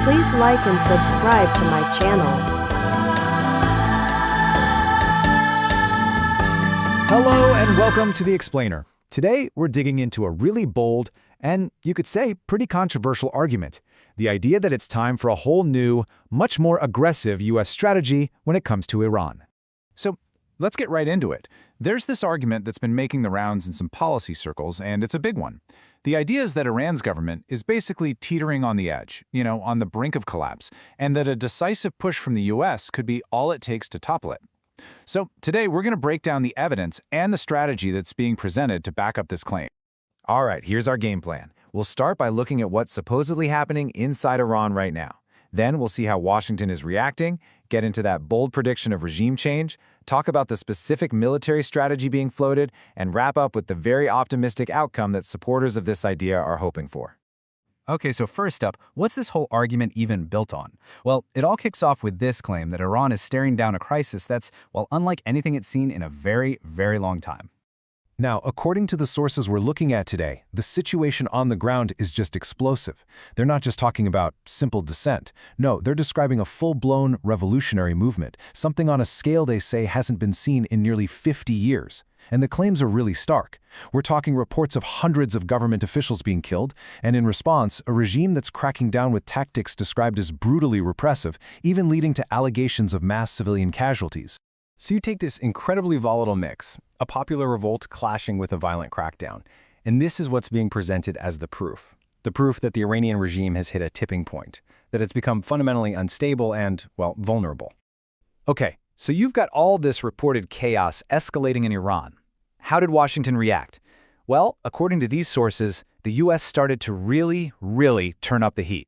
Please like and subscribe to my channel. Hello and welcome to The Explainer. Today we're digging into a really bold and, you could say, pretty controversial argument. The idea that it's time for a whole new, much more aggressive U.S. strategy when it comes to Iran. So let's get right into it. There's this argument that's been making the rounds in some policy circles, and it's a big one. The idea is that Iran's government is basically teetering on the edge, on the brink of collapse, and that a decisive push from the U.S. could be all it takes to topple it. So today we're going to break down the evidence and the strategy that's being presented to back up this claim. All right, here's our game plan. We'll start by looking at what's supposedly happening inside Iran right now. Then we'll see how Washington is reacting, get into that bold prediction of regime change, talk about the specific military strategy being floated, and wrap up with the very optimistic outcome that supporters of this idea are hoping for. Okay, so first up, what's this whole argument even built on? Well, it all kicks off with this claim that Iran is staring down a crisis that's, unlike anything it's seen in a very, very long time. Now, according to the sources we're looking at today, the situation on the ground is just explosive. They're not just talking about simple dissent. No, they're describing a full-blown revolutionary movement, something on a scale they say hasn't been seen in nearly 50 years. And the claims are really stark. We're talking reports of hundreds of government officials being killed, and in response, a regime that's cracking down with tactics described as brutally repressive, even leading to allegations of mass civilian casualties. So you take this incredibly volatile mix, a popular revolt clashing with a violent crackdown, and this is what's being presented as the proof. The proof that the Iranian regime has hit a tipping point, that it's become fundamentally unstable and, vulnerable. Okay, so you've got all this reported chaos escalating in Iran. How did Washington react? Well, according to these sources, the U.S. started to really turn up the heat.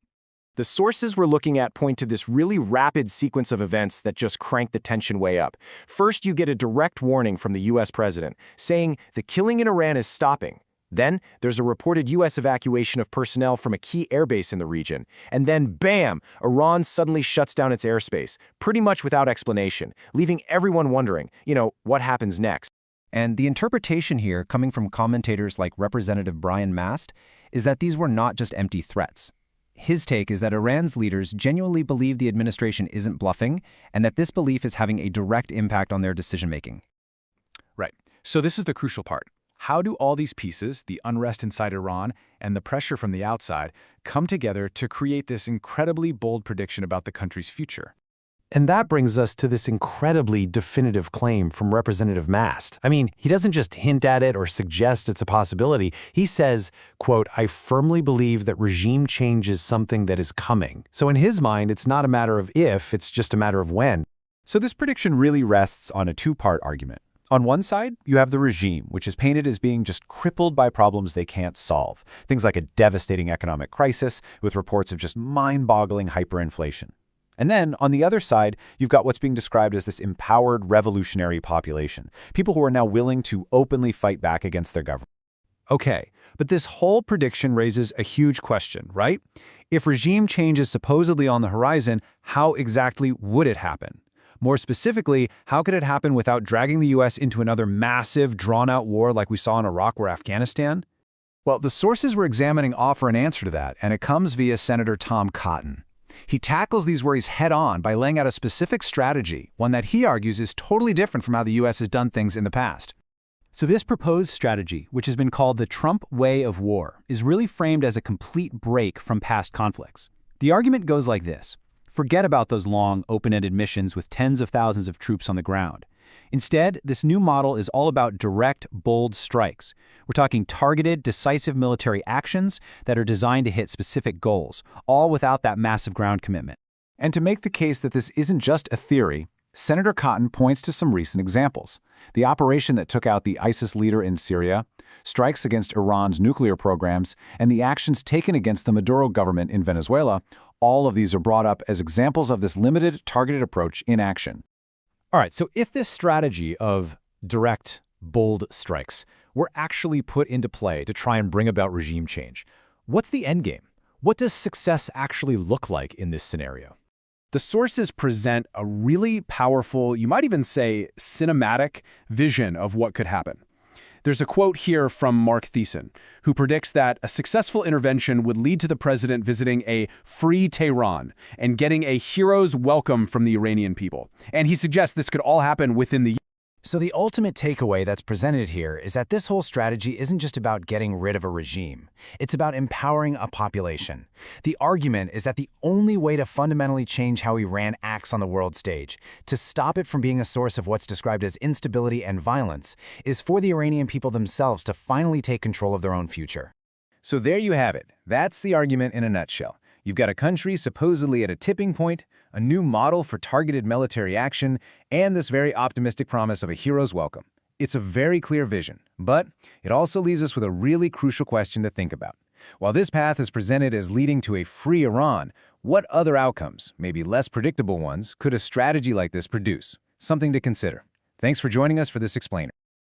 The sources we're looking at point to this really rapid sequence of events that just cranked the tension way up. First, you get a direct warning from the U.S. president, saying the killing in Iran is stopping. Then, there's a reported U.S. evacuation of personnel from a key airbase in the region. And then, bam! Iran suddenly shuts down its airspace, pretty much without explanation, leaving everyone wondering, what happens next? And the interpretation here, coming from commentators like Representative Brian Mast, is that these were not just empty threats. His take is that Iran's leaders genuinely believe the administration isn't bluffing, and that this belief is having a direct impact on their decision-making. Right. So this is the crucial part. How do all these pieces, the unrest inside Iran and the pressure from the outside, come together to create this incredibly bold prediction about the country's future? And that brings us to this incredibly definitive claim from Representative Mast. I mean, he doesn't just hint at it or suggest it's a possibility. He says, quote, "I firmly believe that regime change is something that is coming." So in his mind, it's not a matter of if, it's just a matter of when. So this prediction really rests on a two-part argument. On one side, you have the regime, which is painted as being just crippled by problems they can't solve. Things like a devastating economic crisis with reports of just mind-boggling hyperinflation. And then, on the other side, you've got what's being described as this empowered revolutionary population, people who are now willing to openly fight back against their government. Okay, but this whole prediction raises a huge question, right? If regime change is supposedly on the horizon, how exactly would it happen? More specifically, how could it happen without dragging the U.S. into another massive, drawn-out war like we saw in Iraq or Afghanistan? Well, the sources we're examining offer an answer to that, and it comes via Senator Tom Cotton. He tackles these worries head-on by laying out a specific strategy, one that he argues is totally different from how the U.S. has done things in the past. So this proposed strategy, which has been called the Trump way of war, is really framed as a complete break from past conflicts. The argument goes like this. Forget about those long, open-ended missions with tens of thousands of troops on the ground. Instead, this new model is all about direct, bold strikes. We're talking targeted, decisive military actions that are designed to hit specific goals, all without that massive ground commitment. And to make the case that this isn't just a theory, Senator Cotton points to some recent examples. The operation that took out the ISIS leader in Syria, strikes against Iran's nuclear programs, and the actions taken against the Maduro government in Venezuela, all of these are brought up as examples of this limited, targeted approach in action. All right, so if this strategy of direct, bold strikes were actually put into play to try and bring about regime change, what's the endgame? What does success actually look like in this scenario? The sources present a really powerful, you might even say cinematic, vision of what could happen. There's a quote here from Mark Thiessen, who predicts that a successful intervention would lead to the president visiting a free Tehran and getting a hero's welcome from the Iranian people. And he suggests this could all happen within the So the ultimate takeaway that's presented here is that this whole strategy isn't just about getting rid of a regime. It's about empowering a population. The argument is that the only way to fundamentally change how Iran acts on the world stage, to stop it from being a source of what's described as instability and violence, is for the Iranian people themselves to finally take control of their own future. So there you have it. That's the argument in a nutshell. You've got a country supposedly at a tipping point, a new model for targeted military action, and this very optimistic promise of a hero's welcome. It's a very clear vision, but it also leaves us with a really crucial question to think about. While this path is presented as leading to a free Iran, what other outcomes, maybe less predictable ones, could a strategy like this produce? Something to consider. Thanks for joining us for this explainer.